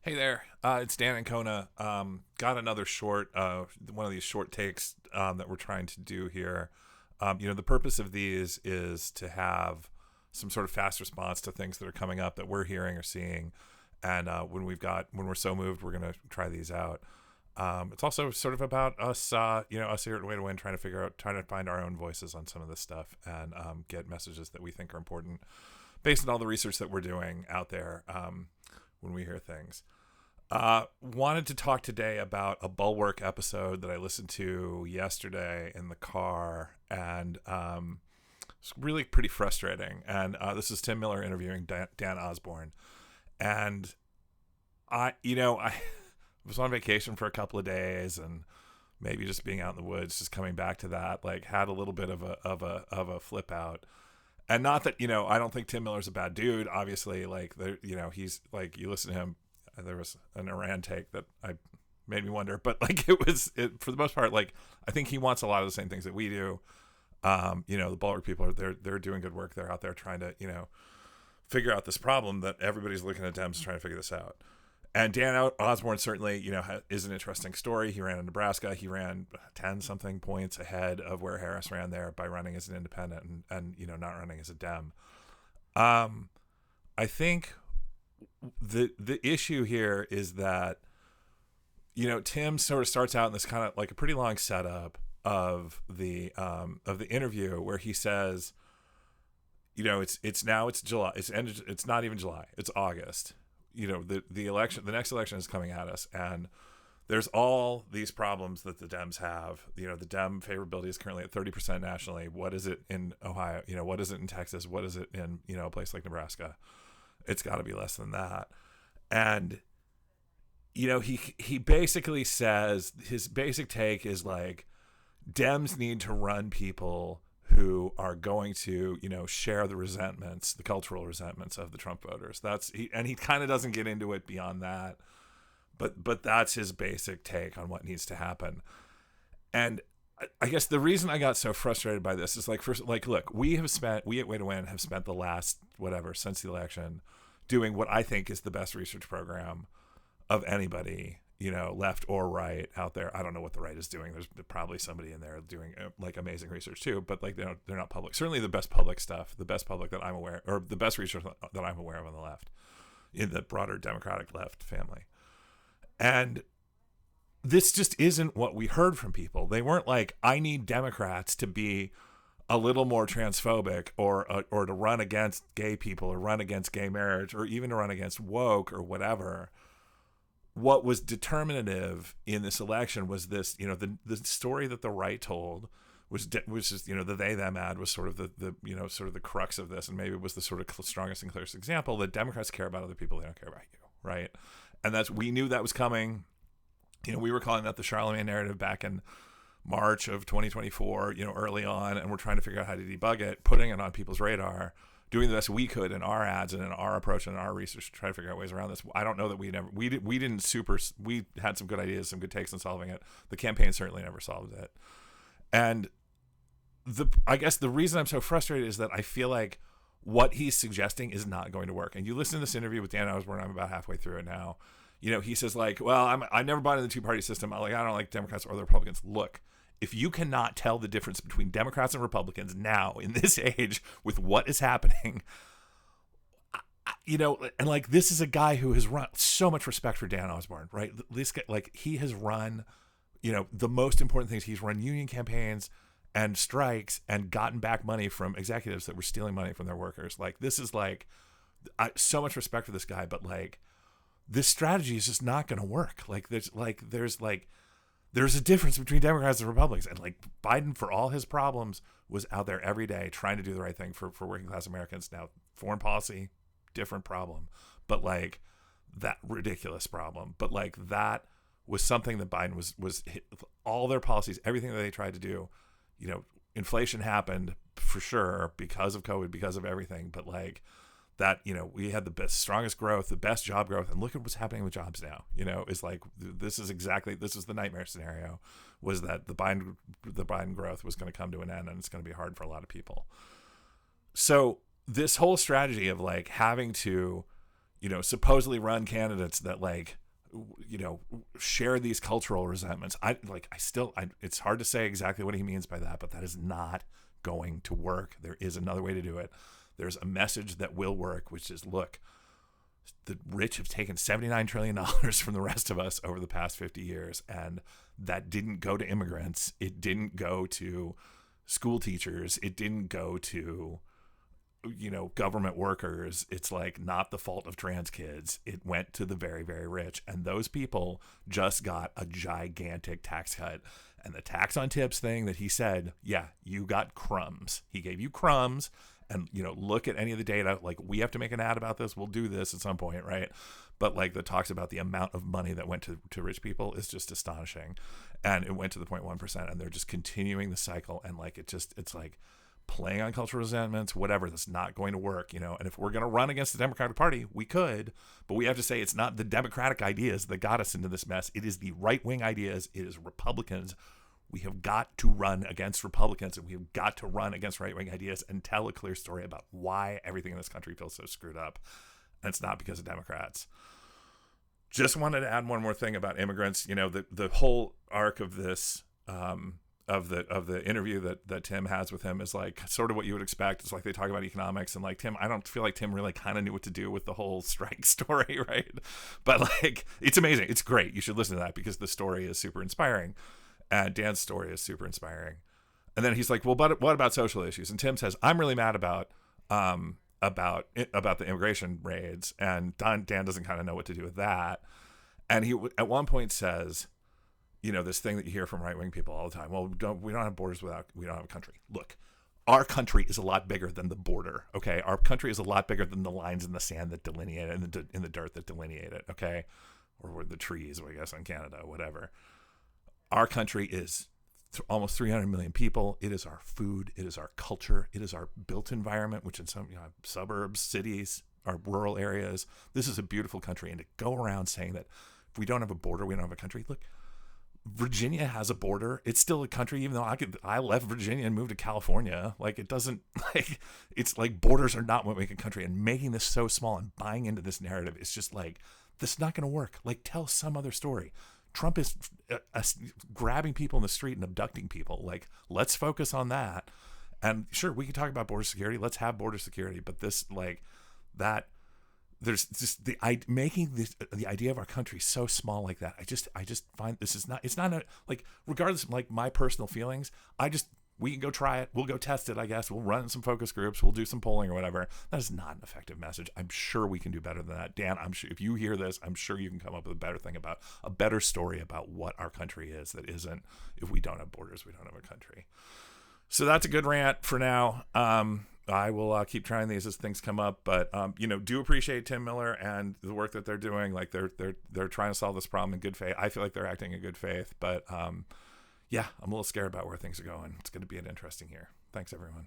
Hey there, it's Dan and Kona. Got another short, one of these short takes that we're trying to do here. The purpose of these is to have some sort of fast response to things that are coming up that we're hearing or seeing, and when we're so moved, we're gonna try these out. It's also sort of about us, us here at Way to Win, trying to find our own voices on some of this stuff and get messages that we think are important based on all the research that we're doing out there when we hear things. Wanted to talk today about a Bulwark episode that I listened to yesterday in the car, and it's really pretty frustrating. And this is Tim Miller interviewing Dan Osborn, and I was on vacation for a couple of days, and maybe just being out in the woods, just coming back to that, like had a little bit of a flip out. And not that I don't think Tim Miller's a bad dude. Obviously, he's like, you listen to him. There was an Iran take that I made me wonder, but like for the most part, like I think he wants a lot of the same things that we do. The Bulwark people they're doing good work. They're out there trying to figure out this problem that everybody's looking at Dems trying to figure this out. And Dan Osborn certainly is an interesting story. He ran in Nebraska. He ran 10 something points ahead of where Harris ran there by running as an independent and not running as a Dem. I think the issue here is that Tim sort of starts out in this kind of like a pretty long setup of the interview where he says, it's July, it's not even July, it's August. The next election is coming at us, and there's all these problems that the Dems have. The Dem favorability is currently at 30% nationally. What is it in Ohio? What is it in Texas? What is it in a place like Nebraska? It's got to be less than that. And he basically says his basic take is like Dems need to run people who are going to share the cultural resentments of the Trump voters. And he kind of doesn't get into it beyond that, but that's his basic take on what needs to happen. And I guess the reason I got so frustrated by this is look, we at Way to Win have spent the last since the election doing what I think is the best research program of anybody, left or right out there. I don't know what the right is doing. There's probably somebody in there doing like amazing research too, but like they're not public. Certainly the best public stuff, the best public that I'm aware, or the best research that I'm aware of on the left, in the broader Democratic left family. And this just isn't what we heard from people. They weren't like, I need Democrats to be a little more transphobic or to run against gay people or run against gay marriage or even to run against woke or whatever. What was determinative in this election was this, the story that the right told was just, the they them ad was sort of the sort of the crux of this. And maybe it was the sort of strongest and clearest example that Democrats care about other people. They don't care about you. Right. And we knew that was coming. We were calling that the Charlemagne narrative back in March of 2024, early on, and we're trying to figure out how to debug it, putting it on people's radar, doing the best we could in our ads and in our approach and in our research to try to figure out ways around this. I don't know that we had some good ideas, some good takes on solving it. The campaign certainly never solved it. And I guess the reason I'm so frustrated is that I feel like what he's suggesting is not going to work. And you listen to this interview with Dan Osborn, I'm about halfway through it now. He says like, well, I never bought into the two-party system. I don't like Democrats or the Republicans. Look, if you cannot tell the difference between Democrats and Republicans now in this age with what is happening, and like this is a guy who has run so much respect for Dan Osborn, right? This guy, like he has run, the most important things. He's run union campaigns and strikes and gotten back money from executives that were stealing money from their workers. Like this is so much respect for this guy, but like this strategy is just not going to work. Like there's a difference between Democrats and Republicans, and like Biden, for all his problems, was out there every day trying to do the right thing for working class Americans. Now, foreign policy, different problem, but like that ridiculous problem. But like that was something that Biden was all their policies, everything that they tried to do. Inflation happened for sure because of COVID, because of everything. But like that, we had the strongest growth, the best job growth, and look at what's happening with jobs now. Is like this is the nightmare scenario, was that the Biden growth was going to come to an end, and it's going to be hard for a lot of people. So this whole strategy of like having to, supposedly run candidates that share these cultural resentments. It's hard to say exactly what he means by that, but that is not going to work. There is another way to do it. There's a message that will work, which is, look, the rich have taken $79 trillion from the rest of us over the past 50 years. And that didn't go to immigrants. It didn't go to school teachers. It didn't go to, government workers. It's not the fault of trans kids. It went to the very, very rich. And those people just got a gigantic tax cut. And the tax on tips thing that he said, yeah, you got crumbs. He gave you crumbs. And, look at any of the data. We have to make an ad about this. We'll do this at some point, right? But that talks about the amount of money that went to rich people is just astonishing. And it went to the 0.1%. And they're just continuing the cycle. And it's playing on cultural resentments, whatever. That's not going to work, And if we're going to run against the Democratic Party, we could. But we have to say it's not the Democratic ideas that got us into this mess. It is the right-wing ideas. It is Republicans. We have got to run against Republicans, and we have got to run against right-wing ideas and tell a clear story about why everything in this country feels so screwed up. And it's not because of Democrats. Just wanted to add one more thing about immigrants. The whole arc of this, of the interview that Tim has with him is sort of what you would expect. It's they talk about economics, and Tim, I don't feel like Tim really kind of knew what to do with the whole strike story, right? But it's amazing. It's great. You should listen to that because the story is super inspiring. And Dan's story is super inspiring. And then he's like, well, but what about social issues? And Tim says, I'm really mad about the immigration raids. And Dan doesn't kind of know what to do with that. And he at one point says, this thing that you hear from right-wing people all the time. Well, we don't have borders we don't have a country. Look, our country is a lot bigger than the border. Okay. Our country is a lot bigger than the lines in the sand that delineate it, in the dirt that delineate it. Okay. Or the trees, I guess, in Canada, whatever. Our country is almost 300 million people. It is our food. It is our culture. It is our built environment, which in some suburbs, cities, our rural areas. This is a beautiful country. And to go around saying that if we don't have a border, we don't have a country. Look, Virginia has a border. It's still a country, even though I left Virginia and moved to California. It doesn't it's borders are not what make a country. And making this so small and buying into this narrative is just this is not going to work. Tell some other story. Trump is grabbing people in the street and abducting people. Let's focus on that. And sure, we can talk about border security. Let's have border security. But this, that, there's just making the idea of our country so small like that. I just find this is not. It's not regardless of my personal feelings. We can go try it. We'll go test it, I guess. We'll run some focus groups. We'll do some polling or whatever. That is not an effective message. I'm sure we can do better than that. Dan, I'm sure if you hear this, I'm sure you can come up with a better story about what our country is that isn't, if we don't have borders, we don't have a country. So that's a good rant for now. I will keep trying these as things come up, but do appreciate Tim Miller and the work that they're doing. They're trying to solve this problem in good faith. I feel like they're acting in good faith, but yeah, I'm a little scared about where things are going. It's going to be an interesting year. Thanks, everyone.